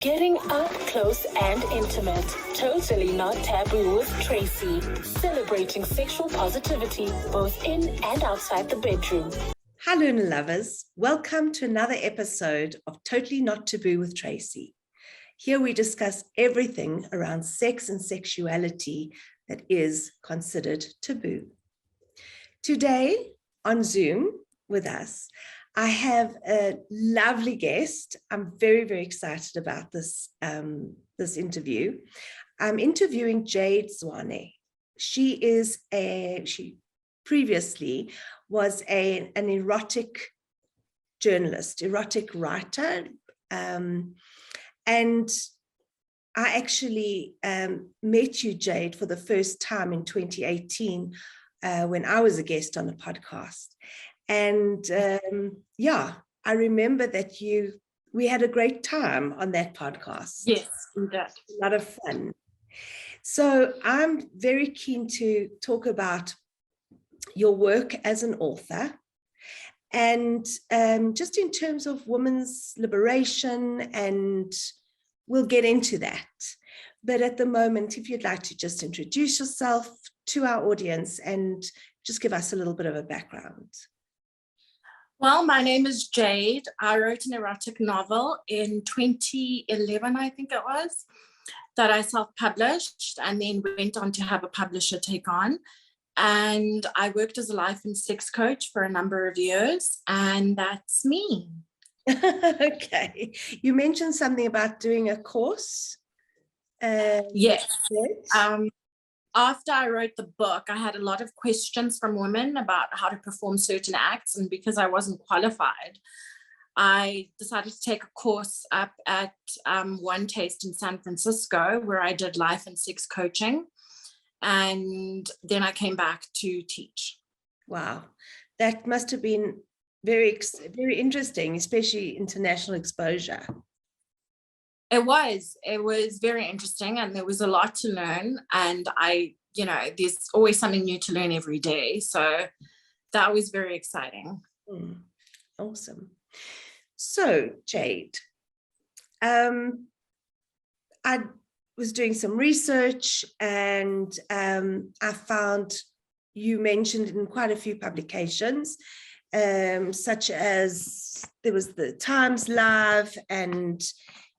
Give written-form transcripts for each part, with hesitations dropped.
Getting up close and intimate. Totally not taboo with Tracy. Celebrating sexual positivity both in and outside the bedroom. Hi, Lunar lovers. Welcome to another episode of Totally Not Taboo with Tracy. Here we discuss everything around sex and sexuality that is considered taboo. Today on Zoom with us, I have a lovely guest. I'm very, very excited about this interview. I'm interviewing Jade Zwane. She previously was an erotic journalist, erotic writer. And I actually met you, Jade, for the first time in 2018 when I was a guest on the podcast. And I remember that we had a great time on that podcast. Yes, that. A lot of fun. So I'm very keen to talk about your work as an author and just in terms of women's liberation, and we'll get into that. But at the moment, if you'd like to just introduce yourself to our audience and just give us a little bit of a background. Well, my name is Jade. I wrote an erotic novel in 2011, I think it was, that I self-published and then went on to have a publisher take on. And I worked as a life and sex coach for a number of years, and that's me. Okay. You mentioned something about doing a course. Yes. After I wrote the book, I had a lot of questions from women about how to perform certain acts. And because I wasn't qualified, I decided to take a course up at One Taste in San Francisco, where I did life and sex coaching. And then I came back to teach. Wow. That must have been very, very interesting, especially international exposure. It was very interesting, and there was a lot to learn, and there's always something new to learn every day. So that was very exciting. Awesome. So Jade, I was doing some research and I found you mentioned in quite a few publications, such as there was the Times Live, and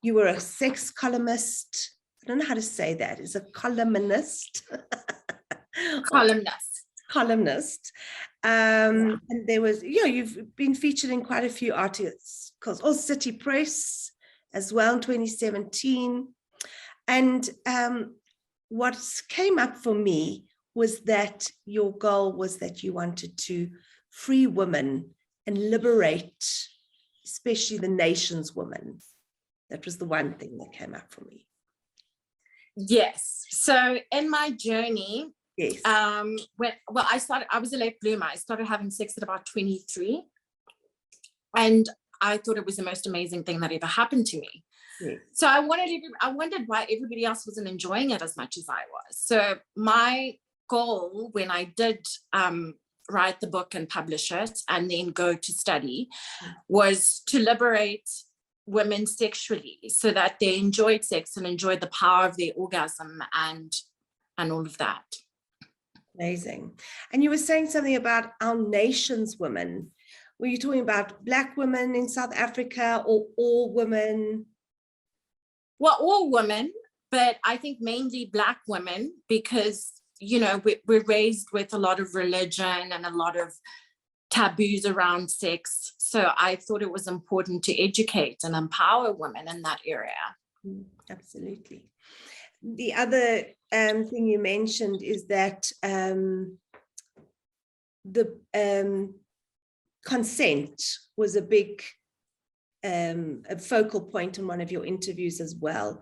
you were a sex columnist. I don't know how to say that. Is a columnist? Columnist. And there was, you've been featured in quite a few articles, All City Press as well in 2017. And what came up for me was that your goal was that you wanted to free women and liberate, especially the nation's women. That was the one thing that came up for me. Yes. So in my journey, yes. I was a late bloomer. I started having sex at about 23. And I thought it was the most amazing thing that ever happened to me. Yes. So I wondered why everybody else wasn't enjoying it as much as I was. So my goal when I did write the book and publish it and then go to study was to liberate women sexually so that they enjoyed sex and enjoyed the power of their orgasm and all of that. Amazing. And you were saying something about our nation's women. Were you talking about Black women in South Africa or all women? Well, all women, but I think mainly Black women, because, we're raised with a lot of religion and a lot of taboos around sex. So I thought it was important to educate and empower women in that area. Absolutely. The other thing you mentioned is that the consent was a big a focal point in one of your interviews as well.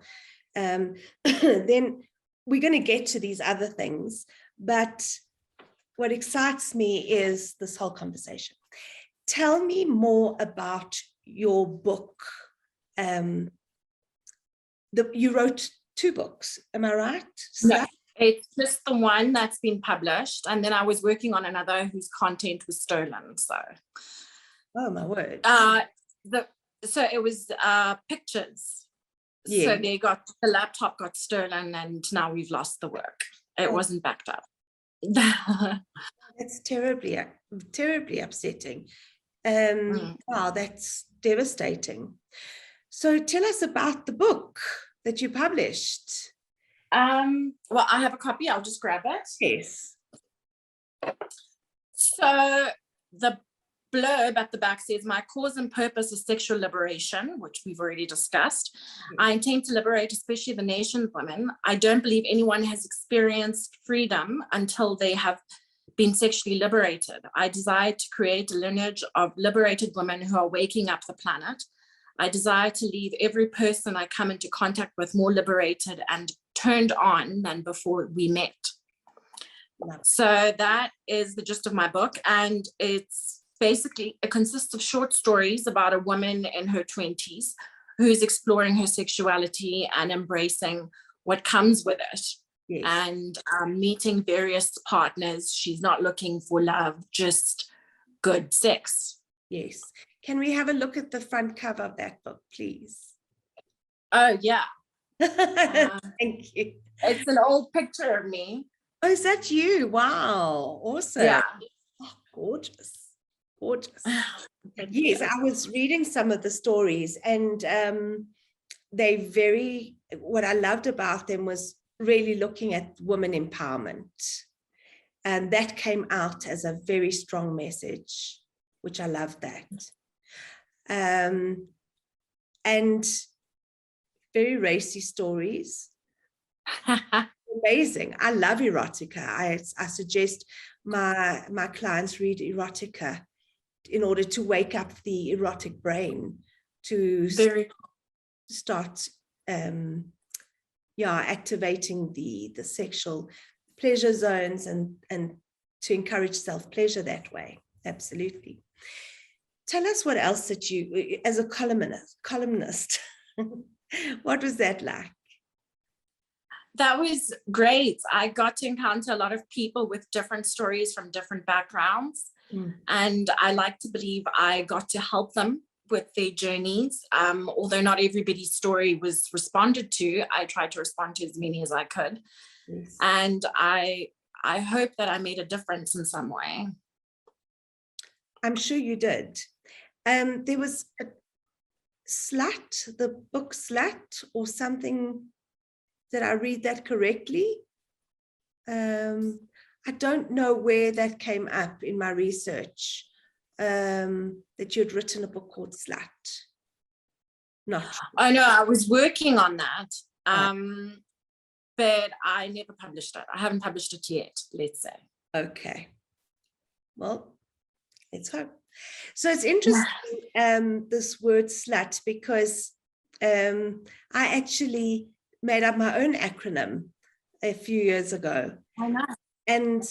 Then we're going to get to these other things, but what excites me is this whole conversation. Tell me more about your book. You wrote 2 books, am I right? No, it's just the one that's been published, and then I was working on another whose content was stolen. So, oh my word! So it was pictures So the laptop got stolen, and now we've lost the work. It wasn't backed up. That's terribly upsetting. Wow, that's devastating. So tell us about the book that you published. Well, I have a copy. I'll just grab it. Yes. So the blurb at the back says, my cause and purpose is sexual liberation, which we've already discussed. I intend to liberate, especially the nation's women. I don't believe anyone has experienced freedom until they have been sexually liberated. I desire to create a lineage of liberated women who are waking up the planet. I desire to leave every person I come into contact with more liberated and turned on than before we met. So that is the gist of my book, and it's basically, it consists of short stories about a woman in her 20s who's exploring her sexuality and embracing what comes with it. Yes. And meeting various partners. She's not looking for love, just good sex. Yes. Can we have a look at the front cover of that book, please? Oh, yeah. Thank you. It's an old picture of me. Oh, is that you? Wow. Awesome. Yeah. Oh, gorgeous. Gorgeous. Yes, I was reading some of the stories, and what I loved about them was really looking at women empowerment. And that came out as a very strong message, which I love that. And very racy stories. Amazing. I love erotica. I suggest my clients read erotica in order to wake up the erotic brain, to start activating the sexual pleasure zones and to encourage self-pleasure that way. Absolutely. Tell us what else that you, as a columnist, what was that like? That was great. I got to encounter a lot of people with different stories from different backgrounds. And I like to believe I got to help them with their journeys. Although not everybody's story was responded to, I tried to respond to as many as I could. Yes. And I hope that I made a difference in some way. I'm sure you did. There was a Slut, the book Slut, or something. Did I read that correctly? I don't know where that came up in my research, that you'd written a book called Slut. Not sure. I know, I was working on that, but I never published it. I haven't published it yet, let's say. Okay. Well, let's hope. So it's interesting, this word slut, because I actually made up my own acronym a few years ago. I know. And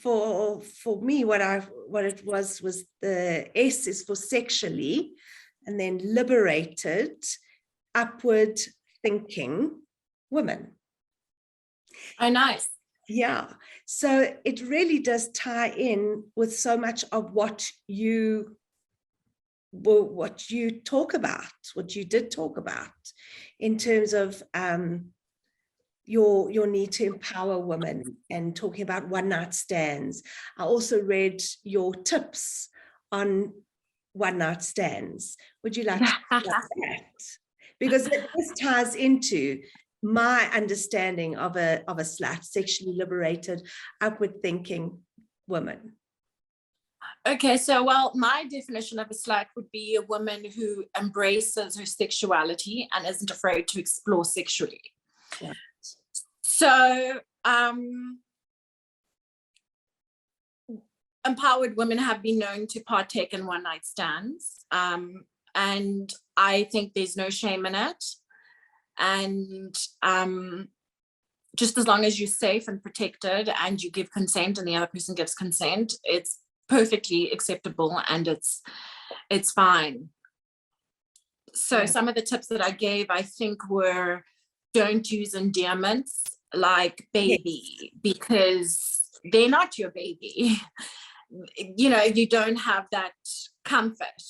for me, what it was the S is for sexually, and then liberated, upward thinking women. Oh, nice. Yeah. So it really does tie in with so much of what you talk about, what you did talk about, in terms of your need to empower women and talking about one-night stands. I also read your tips on one-night stands. Would you like to talk about that? Because this ties into my understanding of a slut, sexually liberated, upward thinking woman. Okay, so my definition of a slut would be a woman who embraces her sexuality and isn't afraid to explore sexually. Yeah. So empowered women have been known to partake in one-night stands, and I think there's no shame in it. And just as long as you're safe and protected and you give consent and the other person gives consent, it's perfectly acceptable and it's fine. So some of the tips that I gave, I think, were don't use endearments like baby, because they're not your baby. You know, you don't have that comfort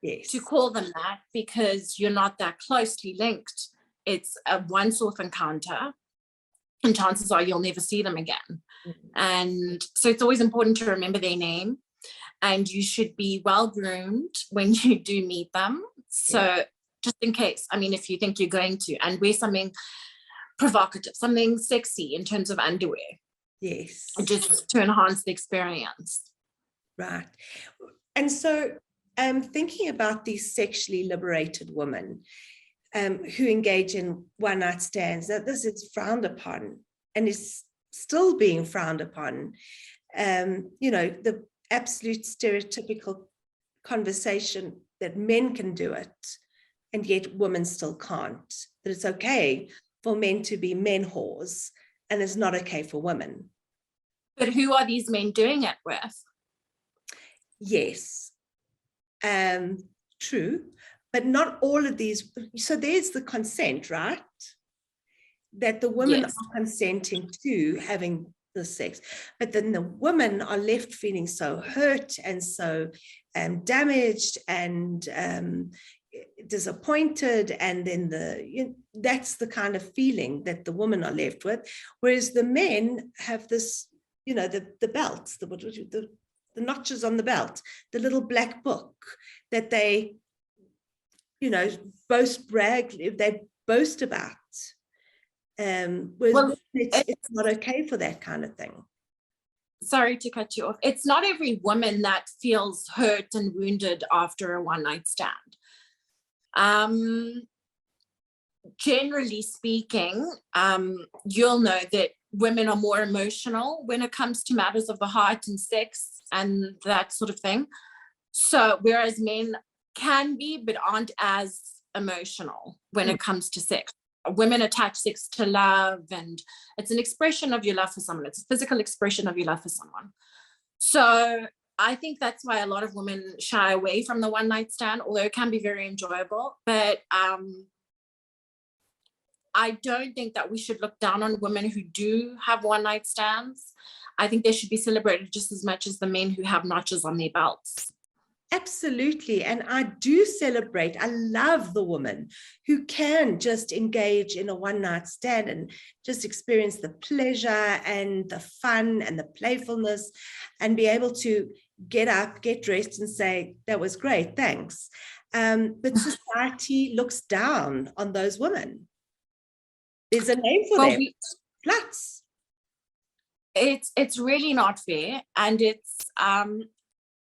to call them that because you're not that closely linked it's a once-off encounter, and chances are you'll never see them again. And so it's always important to remember their name, and you should be well groomed when you do meet them. So just in case, I mean, if you think you're going to, and wear something provocative, something sexy in terms of underwear. Yes. Just to enhance the experience. Right. And so thinking about these sexually liberated women who engage in one-night stands, that this is frowned upon and is still being frowned upon. The absolute stereotypical conversation that men can do it, and yet women still can't. That it's okay for men to be men whores, and it's not okay for women. But who are these men doing it with? Yes, true, but not all of these. So there's the consent, right? That the women are consenting to having the sex, but then the women are left feeling so hurt and so damaged and disappointed, and then that's the kind of feeling that the women are left with, whereas the men have this, the belts, the notches on the belt, the little black book that they boast about. Whereas it's not okay for that kind of thing. Sorry to cut you off. It's not every woman that feels hurt and wounded after a one-night stand. Generally speaking, you'll know that women are more emotional when it comes to matters of the heart and sex and that sort of thing. So whereas men can be, but aren't as emotional when it comes to sex. Women attach sex to love, and it's an expression of your love for someone. It's a physical expression of your love for someone. So I think that's why a lot of women shy away from the one night stand, although it can be very enjoyable. But I don't think that we should look down on women who do have one night stands. I think they should be celebrated just as much as the men who have notches on their belts. Absolutely. And I do celebrate. I love the woman who can just engage in a one-night stand and just experience the pleasure and the fun and the playfulness and be able to get up, get dressed and say, that was great, thanks. But society looks down on those women. There's a name for them. Sluts. It's really not fair. And it's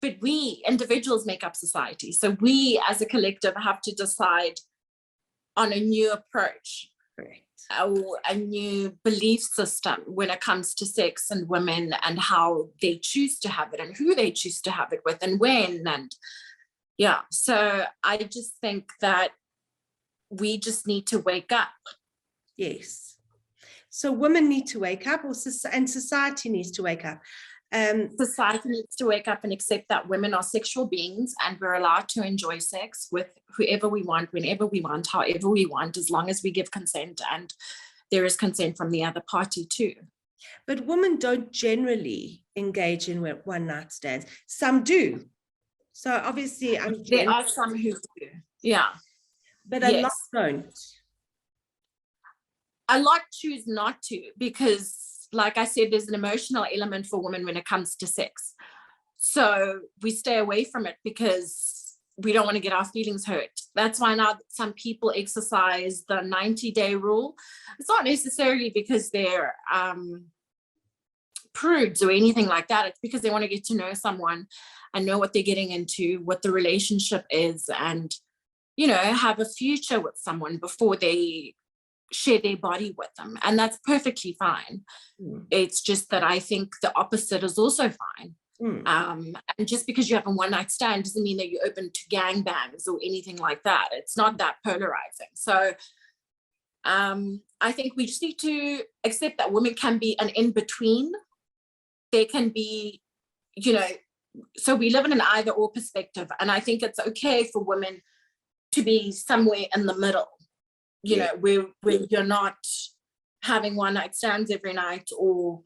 but we individuals make up society. So we as a collective have to decide on a new approach. Correct. Or a new belief system when it comes to sex and women and how they choose to have it and who they choose to have it with and when. And so I just think that we just need to wake up. Yes. So women need to wake up, and society needs to wake up. Society needs to wake up and accept that women are sexual beings and we're allowed to enjoy sex with whoever we want, whenever we want, however we want, as long as we give consent and there is consent from the other party too. But women don't generally engage in one-night stands. Some do. So obviously, there are some who do. Yeah. But a lot don't. A lot choose not to because, like I said, there's an emotional element for women when it comes to sex. So we stay away from it because we don't want to get our feelings hurt. That's why now some people exercise the 90-day rule. It's not necessarily because they're prudes or anything like that. It's because they want to get to know someone and know what they're getting into, what the relationship is, and, have a future with someone before they share their body with them, and that's perfectly fine. It's just that I think the opposite is also fine. And just because you have a one-night stand doesn't mean that you're open to gangbangs or anything like that. It's not that polarizing. So I think we just need to accept that women can be an in-between. They can be, so we live in an either-or perspective, and I think it's okay for women to be somewhere in the middle. Where you're not having one-night stands every night or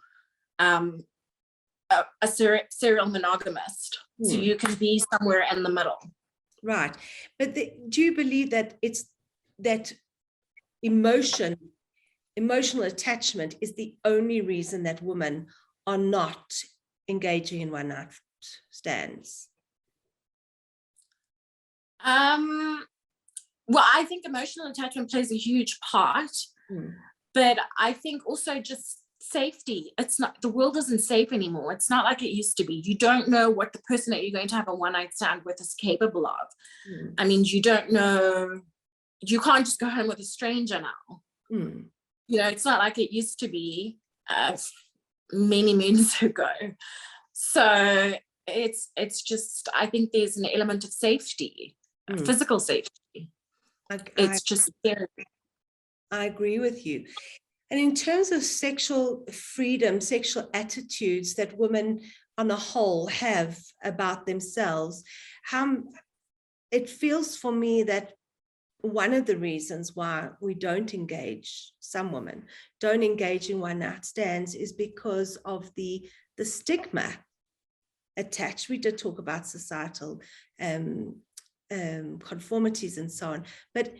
a serial monogamist. So you can be somewhere in the middle. Right. But do you believe that it's that emotional attachment is the only reason that women are not engaging in one night stands? Well, I think emotional attachment plays a huge part, but I think also just safety. It's not, the world isn't safe anymore. It's not like it used to be. You don't know what the person that you're going to have a one-night stand with is capable of. I mean, you don't know, you can't just go home with a stranger now. You know, it's not like it used to be many moons ago. So it's just, I think there's an element of safety, physical safety. It's just scary. I agree with you. And in terms of sexual freedom, sexual attitudes that women on a whole have about themselves, it feels for me that one of the reasons why we don't engage, some women don't engage in one night stands, is because of the stigma attached. We did talk about societal conformities and so on, but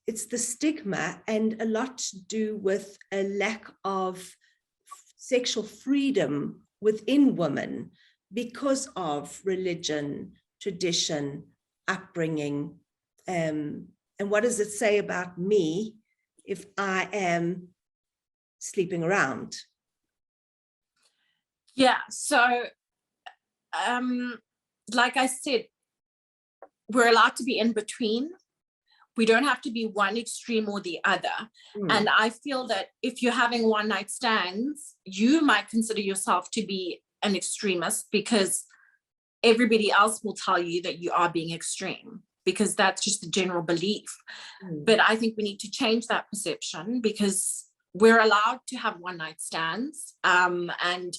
it's the stigma, and a lot to do with a lack of sexual freedom within women because of religion, tradition, upbringing. And what does it say about me if I am sleeping around? Yeah, so like I said, we're allowed to be in between. We don't have to be one extreme or the other. And I feel that if you're having one night stands, you might consider yourself to be an extremist because everybody else will tell you that you are being extreme, because that's just the general belief. But I think we need to change that perception, because we're allowed to have one night stands and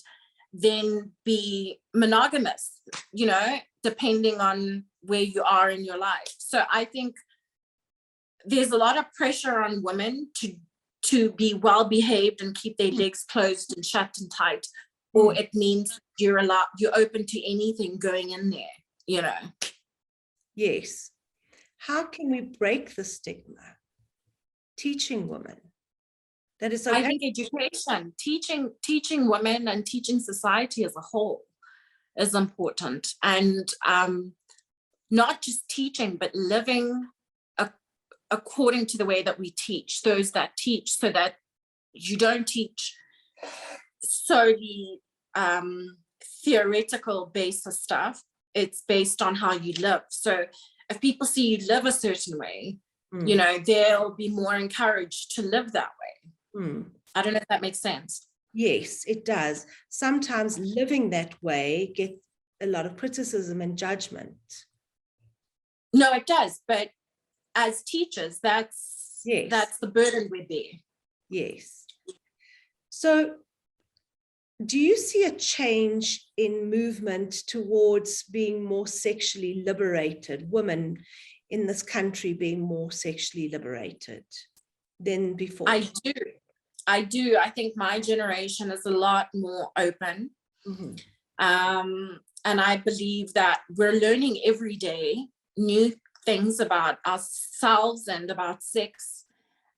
then be monogamous, you know, depending on where you are in your life. So I think there's a lot of pressure on women to be well behaved and keep their legs closed and shut and tight, or it means you're open to anything going in there, you know. Yes. How can we break the stigma? Teaching women that it's okay. I think education, teaching women and teaching society as a whole is important, and not just teaching, but living according to the way that we teach, those that teach, so that you don't teach solely theoretical basis stuff. It's based on how you live. So if people see you live a certain way, you know, they'll be more encouraged to live that way. I don't know if that makes sense. Yes, it does. Sometimes living that way gets a lot of criticism and judgment. No, it does. But as teachers, that's the burden we bear. Yes. So do you see a change in movement towards being more sexually liberated, women in this country being more sexually liberated than before? I do. I think my generation is a lot more open. And I believe that we're learning every day new things about ourselves and about sex.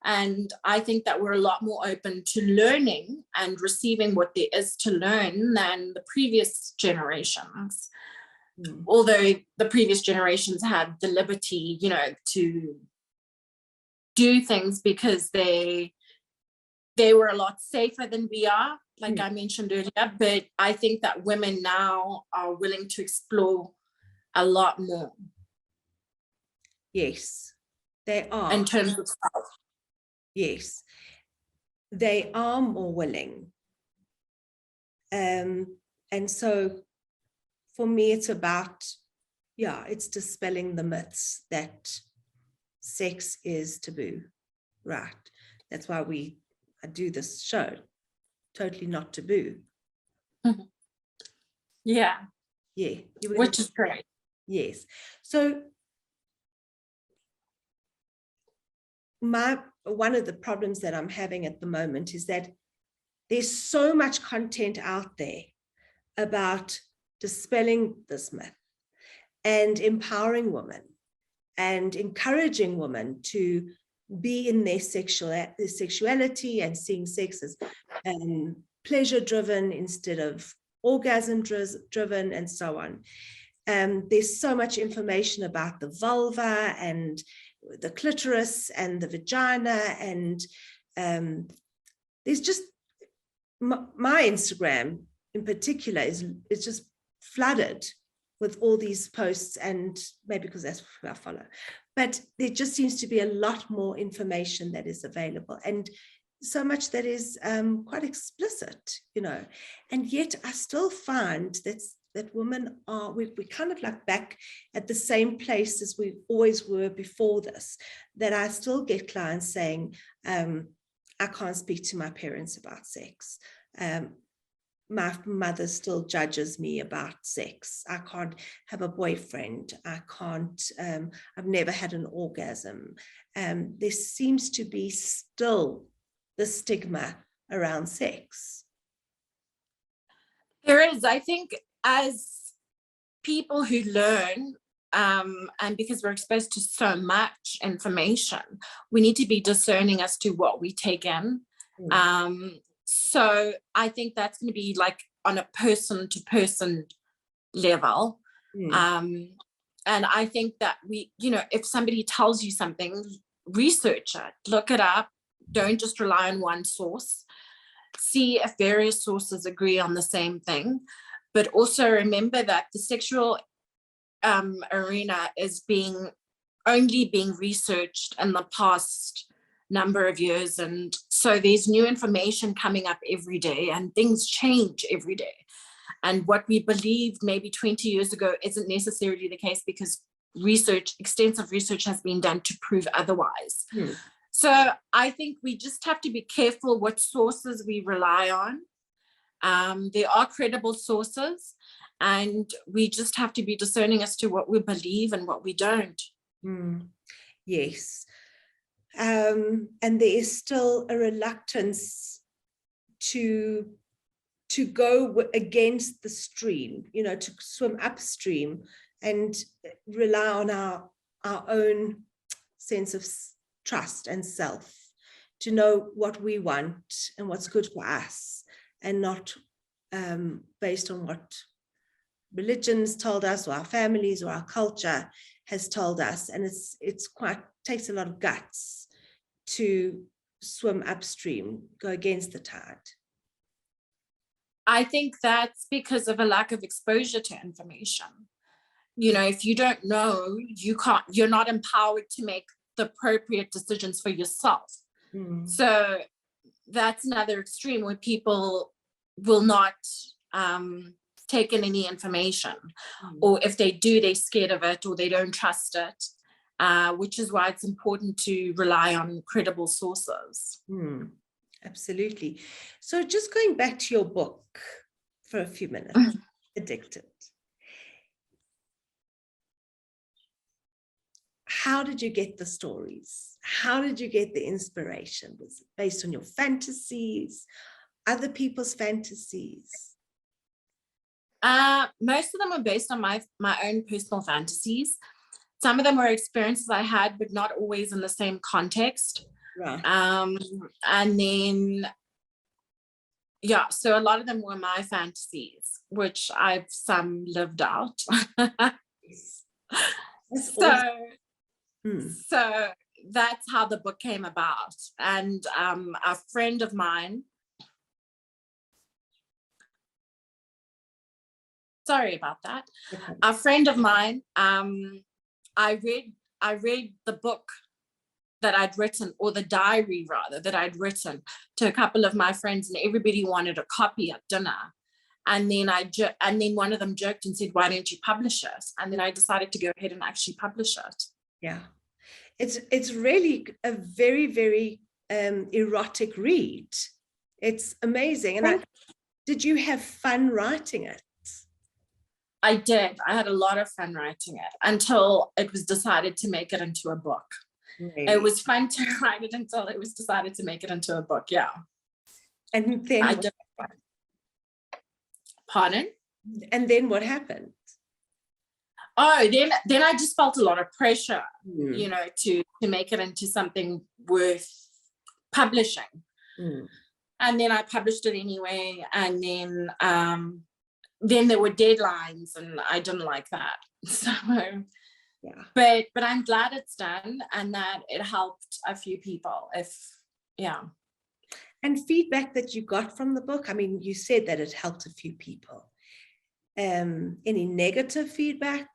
And I think that we're a lot more open to learning and receiving what there is to learn than the previous generations. Although the previous generations had the liberty, you know, to do things because they were a lot safer than we are, like I mentioned earlier. But I think that women now are willing to explore a lot more. Yes, they are. In terms of self. Yes, they are more willing. And so for me, it's about, it's dispelling the myths that sex is taboo, right? That's why I do this show, Totally Not Taboo. Yeah. Yeah. Which is great. Yes. So one of the problems that I'm having at the moment is that there's so much content out there about dispelling this myth and empowering women and encouraging women to be in their sexuality and seeing sex as pleasure driven instead of orgasm driven, and so on. There's so much information about the vulva and the clitoris and the vagina, and there's just my Instagram in particular is just flooded with all these posts, and maybe because that's who I follow, but there just seems to be a lot more information that is available, and so much that is quite explicit, you know. And yet I still find that women are, we're kind of like back at the same place as we always were before this, that I still get clients saying, I can't speak to my parents about sex. My mother still judges me about sex. I can't have a boyfriend. I can't, I've never had an orgasm. There seems to be still the stigma around sex. There is, I think, as people who learn, and because we're exposed to so much information, we need to be discerning as to what we take in. So I think that's going to be like on a person to person level. And I think that if somebody tells you something, research it, look it up. Don't just rely on one source. See if various sources agree on the same thing. But also remember that the sexual arena is only being researched in the past number of years, and so there's new information coming up every day, and things change every day. And what we believed maybe 20 years ago isn't necessarily the case, because extensive research has been done to prove otherwise. So I think we just have to be careful what sources we rely on. There are credible sources, and we just have to be discerning as to what we believe and what we don't. Yes. And there is still a reluctance to go against the stream, to swim upstream and rely on our own sense of trust and self, to know what we want and what's good for us, and not based on what religions told us, or our families, or our culture has told us. And it's takes a lot of guts to swim upstream, go against the tide. I think that's because of a lack of exposure to information. If you don't know, you're not empowered to make the appropriate decisions for yourself. So that's another extreme, where people will not take in any information, or if they do, they're scared of it, or they don't trust it, which is why it's important to rely on credible sources. Absolutely. So just going back to your book for a few minutes, aDICKted. How did you get the stories? How did you get the inspiration? Was it based on your fantasies, other people's fantasies? Most of them are based on my own personal fantasies. Some of them were experiences I had, but not always in the same context. Right. And then, so a lot of them were my fantasies, which I've some lived out. So that's how the book came about. And a friend of mine, sorry about that. Okay. A friend of mine, I read the book that I'd written, or the diary rather, that I'd written to a couple of my friends, and everybody wanted a copy at dinner. And then one of them joked and said, "Why don't you publish it?" And then I decided to go ahead and actually publish it. Yeah, it's really a very, very erotic read. It's amazing. And did you have fun writing it? I did. I had a lot of fun writing it until it was decided to make it into a book. Really? It was fun to write it until it was decided to make it into a book. Yeah. And then I did. Pardon? And then what happened? Oh, then I just felt a lot of pressure, you know, to make it into something worth publishing. And then I published it anyway. And then there were deadlines, and I didn't like that. So, yeah. But I'm glad it's done and that it helped a few people. And feedback that you got from the book. I mean, you said that it helped a few people. Any negative feedback?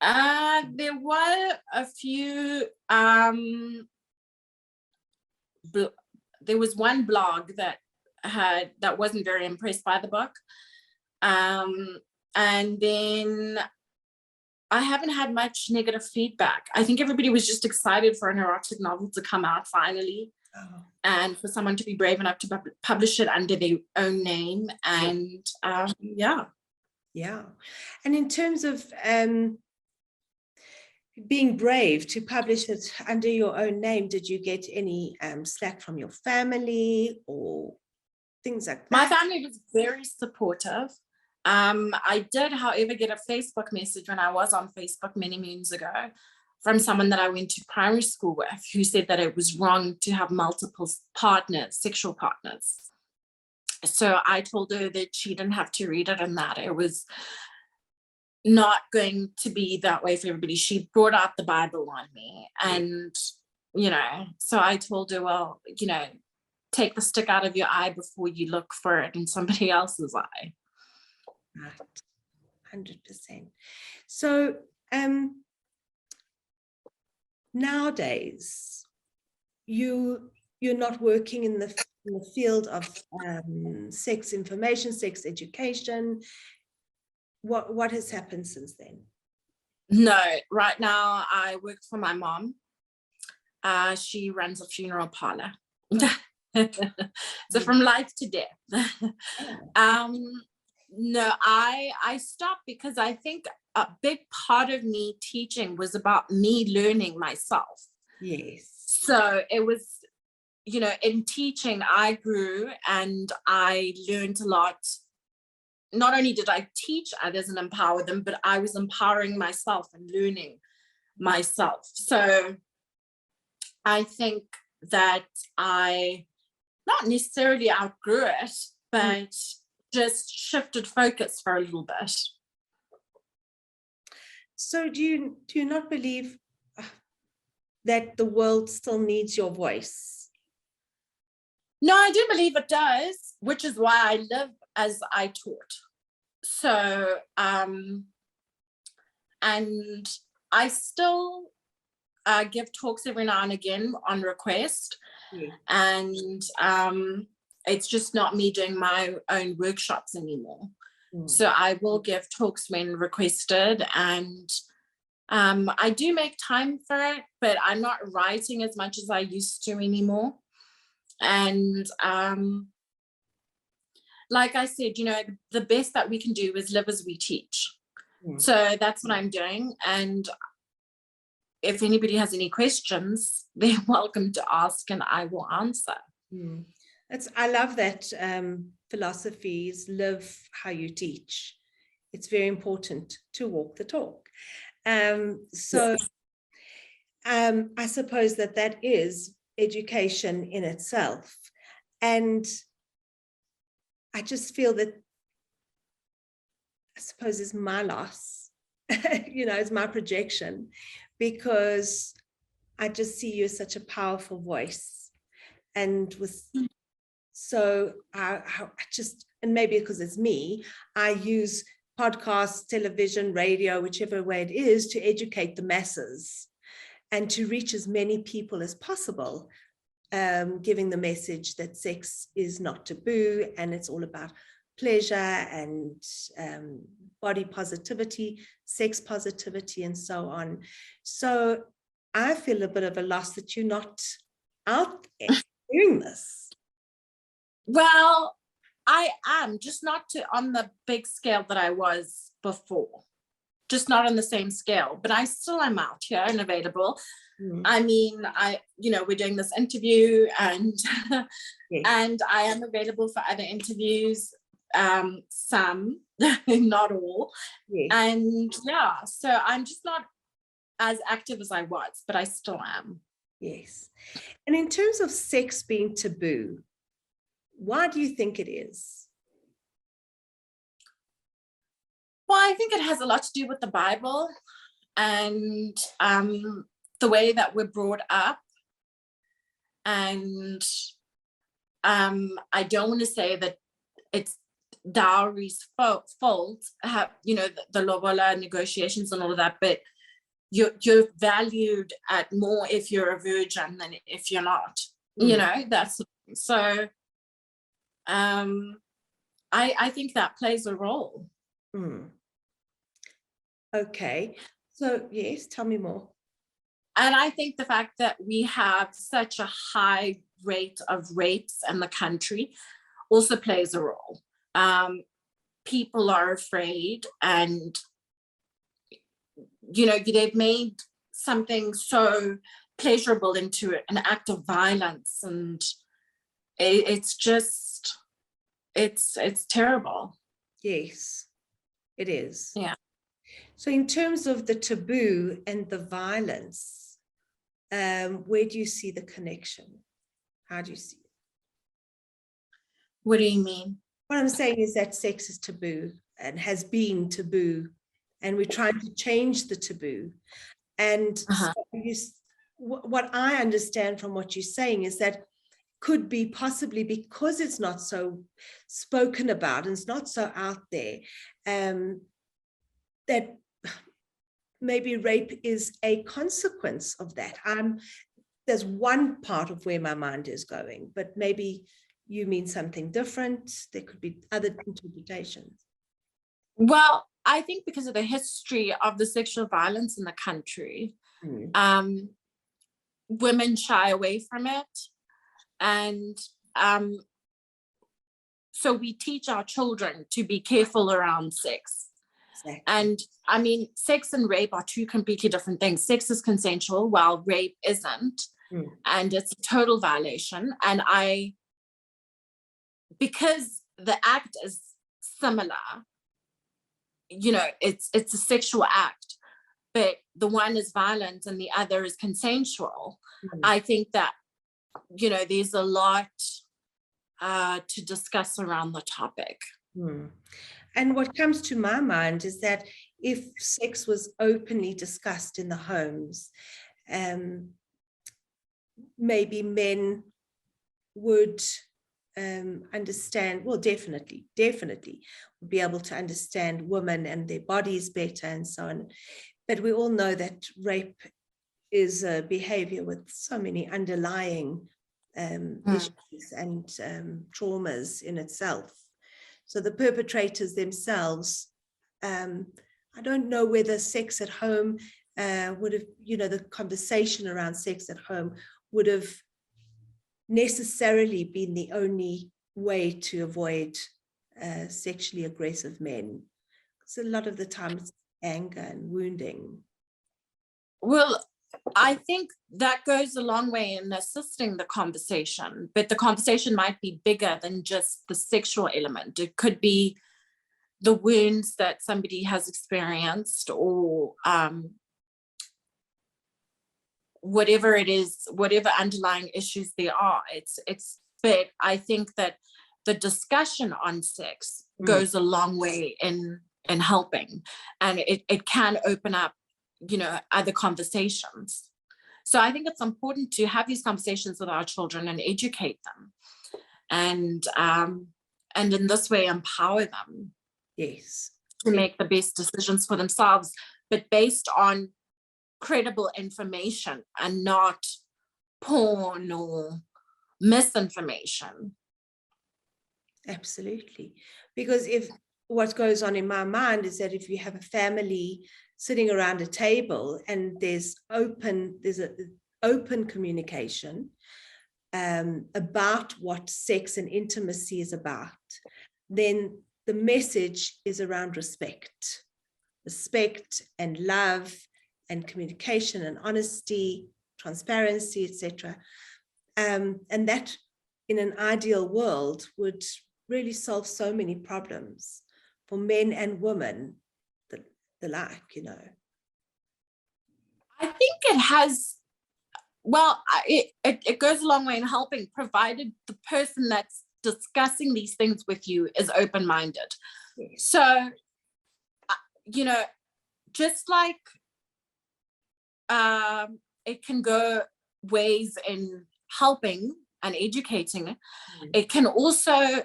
There were a few. There was one blog that wasn't very impressed by the book, and then I haven't had much negative feedback. I think everybody was just excited for an erotic novel to come out finally, and for someone to be brave enough to publish it under their own name. And yeah. And in terms of being brave to publish it under your own name, did you get any slack from your family or things like that? My family was very supportive. I did, however, get a Facebook message when I was on Facebook many moons ago from someone that I went to primary school with, who said that it was wrong to have multiple partners, sexual partners. So I told her that she didn't have to read it, and that it was not going to be that way for everybody. She brought out the Bible on me, and, you know, so I told her, well, you know, take the stick out of your eye before you look for it in somebody else's eye. Right. 100%. So nowadays, you're not working in the field of sex information, sex education. What has happened since then? No, right now I work for my mom. She runs a funeral parlor. So from life to death. No, I stopped because I think a big part of me teaching was about me learning myself. Yes. So it was, you know, in teaching, I grew and I learned a lot. Not only did I teach others and empower them, but I was empowering myself and learning myself. So I think that I not necessarily outgrew it, but just shifted focus for a little bit. So do you not believe that the world still needs your voice? No, I do believe it does, which is why I live as I taught. So, and I still give talks every now and again on request. And it's just not me doing my own workshops anymore. So I will give talks when requested, and I do make time for it, but I'm not writing as much as I used to anymore. And like I said, you know, the best that we can do is live as we teach. So that's what I'm doing. And if anybody has any questions, they're welcome to ask and I will answer. I love that philosophy is live how you teach. It's very important to walk the talk. So I suppose that is education in itself. And I just feel that, I suppose, is my loss, you know, it's my projection, because I just see you as such a powerful voice. And so I just, and maybe because it's me, I use podcasts, television, radio, whichever way it is, to educate the masses and to reach as many people as possible, giving the message that sex is not taboo and it's all about pleasure and body positivity, sex positivity, and so on. So I feel a bit of a loss that you're not out there doing this. Well, I am, just not on the big scale that I was before, just not on the same scale, but I still am out here and available. I mean, we're doing this interview and and I am available for other interviews. some, not all. Yes. And yeah, so I'm just not as active as I was, but I still am. Yes. And in terms of sex being taboo, why do you think it is? Well, I think it has a lot to do with the Bible and the way that we're brought up. And I don't want to say that it's dowry's fault, the lobola negotiations and all of that, but you're valued at more if you're a virgin than if you're not. That's so. I think that plays a role. Okay, so yes, tell me more. And I think the fact that we have such a high rate of rapes in the country also plays a role. People are afraid, and they've made something so pleasurable into an act of violence, and it's terrible. Yes, it is. Yeah. So in terms of the taboo and the violence, where do you see the connection? How do you see it? What do you mean? What I'm saying is that sex is taboo and has been taboo, and we're trying to change the taboo. And so what I understand from what you're saying is that could be possibly because it's not so spoken about and it's not so out there, that maybe rape is a consequence of that. There's one part of where my mind is going, but maybe you mean something different. There could be other interpretations. Well, I think because of the history of the sexual violence in the country, women shy away from it. And so we teach our children to be careful around sex. Exactly. And I mean, sex and rape are two completely different things. Sex is consensual, while rape isn't. And it's a total violation. And because the act is similar, it's a sexual act, but the one is violent and the other is consensual. I think that, there's a lot to discuss around the topic. And what comes to my mind is that if sex was openly discussed in the homes, maybe men would understand, well, definitely would be able to understand women and their bodies better and so on. But we all know that rape is a behavior with so many underlying issues and traumas in itself. So the perpetrators themselves, I don't know whether sex at home would have, the conversation around sex at home would have necessarily been the only way to avoid sexually aggressive men. Because a lot of the time it's anger and wounding. Well, I think that goes a long way in assisting the conversation, but the conversation might be bigger than just the sexual element. It could be the wounds that somebody has experienced, or whatever it is, whatever underlying issues there are. But I think that the discussion on sex goes a long way in helping, and it can open up other conversations. So I think it's important to have these conversations with our children and educate them, and in this way empower them. Yes, to make the best decisions for themselves, but based on credible information and not porn or misinformation. Absolutely. Because if what goes on in my mind is that if you have a family sitting around a table and there's open communication about what sex and intimacy is about, then the message is around respect and love and communication and honesty, transparency, etc. And that in an ideal world would really solve so many problems for men and women, the like, you know. I think it has, well, it goes a long way in helping, provided the person that's discussing these things with you is open-minded. Yes. So, you know, just like it can go ways in helping and educating, it can also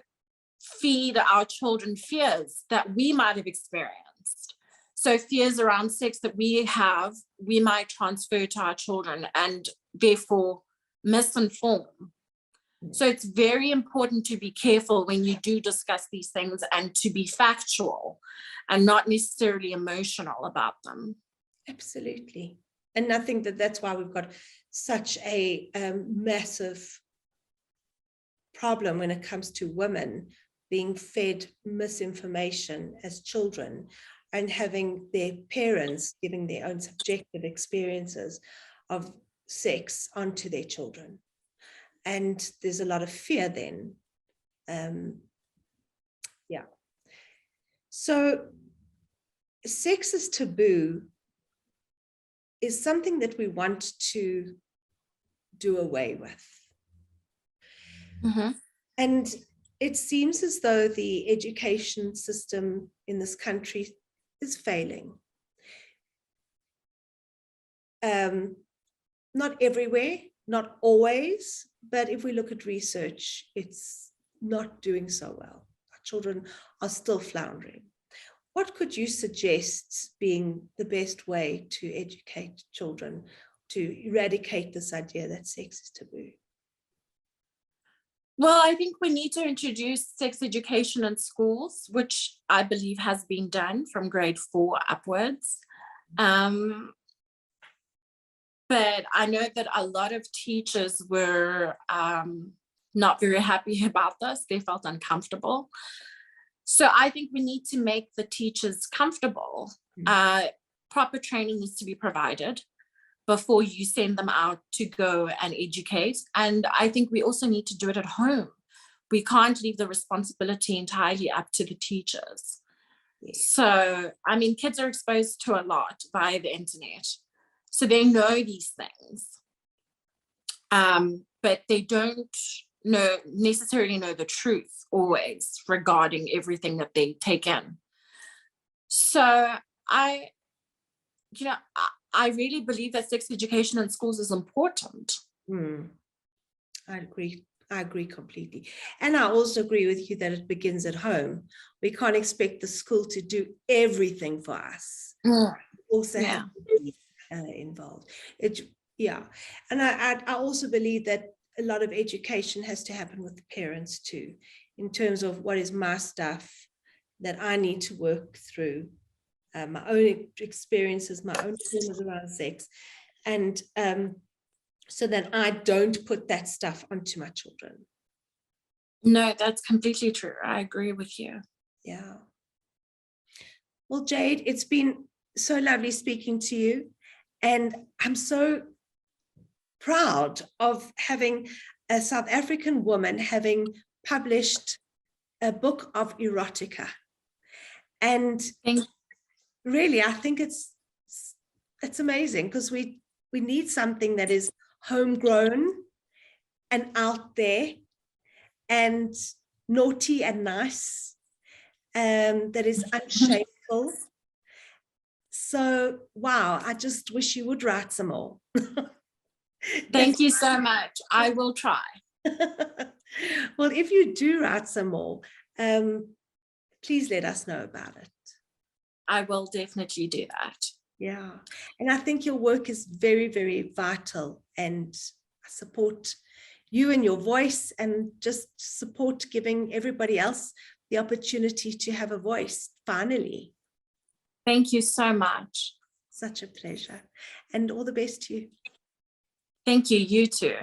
feed our children fears that we might have experienced. So fears around sex that we have, we might transfer to our children and therefore misinform. So it's very important to be careful when you do discuss these things and to be factual and not necessarily emotional about them. Absolutely. And I think that's why we've got such a massive problem when it comes to women being fed misinformation as children and having their parents giving their own subjective experiences of sex onto their children. And there's a lot of fear then. Yeah. So sex is taboo is something that we want to do away with. Mm-hmm. And it seems as though the education system in this country is failing. Not everywhere, not always, but if we look at research, it's not doing so well. Our children are still floundering. What could you suggest being the best way to educate children to eradicate this idea that sex is taboo? Well, I think we need to introduce sex education in schools, which I believe has been done from grade 4 upwards. But I know that a lot of teachers were not very happy about this. They felt uncomfortable. So I think we need to make the teachers comfortable. Proper training needs to be provided before you send them out to go and educate. And I think we also need to do it at home. We can't leave the responsibility entirely up to the teachers. Yes. So, I mean, kids are exposed to a lot via the internet. So they know these things, but they don't necessarily know the truth always regarding everything that they take in. So I really believe that sex education in schools is important. I agree completely. And I also agree with you that it begins at home. We can't expect the school to do everything for us. Also have to be involved. And I also believe that a lot of education has to happen with the parents too, in terms of what is my stuff that I need to work through, my own experiences, my own traumas around sex, and so that I don't put that stuff onto my children. No, that's completely true. I agree with you. Yeah. Well, Jade, it's been so lovely speaking to you. And I'm so proud of having a South African woman having published a book of erotica. And really, I think it's amazing because we need something that is homegrown and out there and naughty and nice, that is unshakable. So, wow, I just wish you would write some more. Thank you so much. I will try. Well, if you do write some more, please let us know about it. I will definitely do that. Yeah. And I think your work is very, very vital, and I support you and your voice, and just support giving everybody else the opportunity to have a voice finally. Thank you so much. Such a pleasure, and all the best to you. Thank you. You too.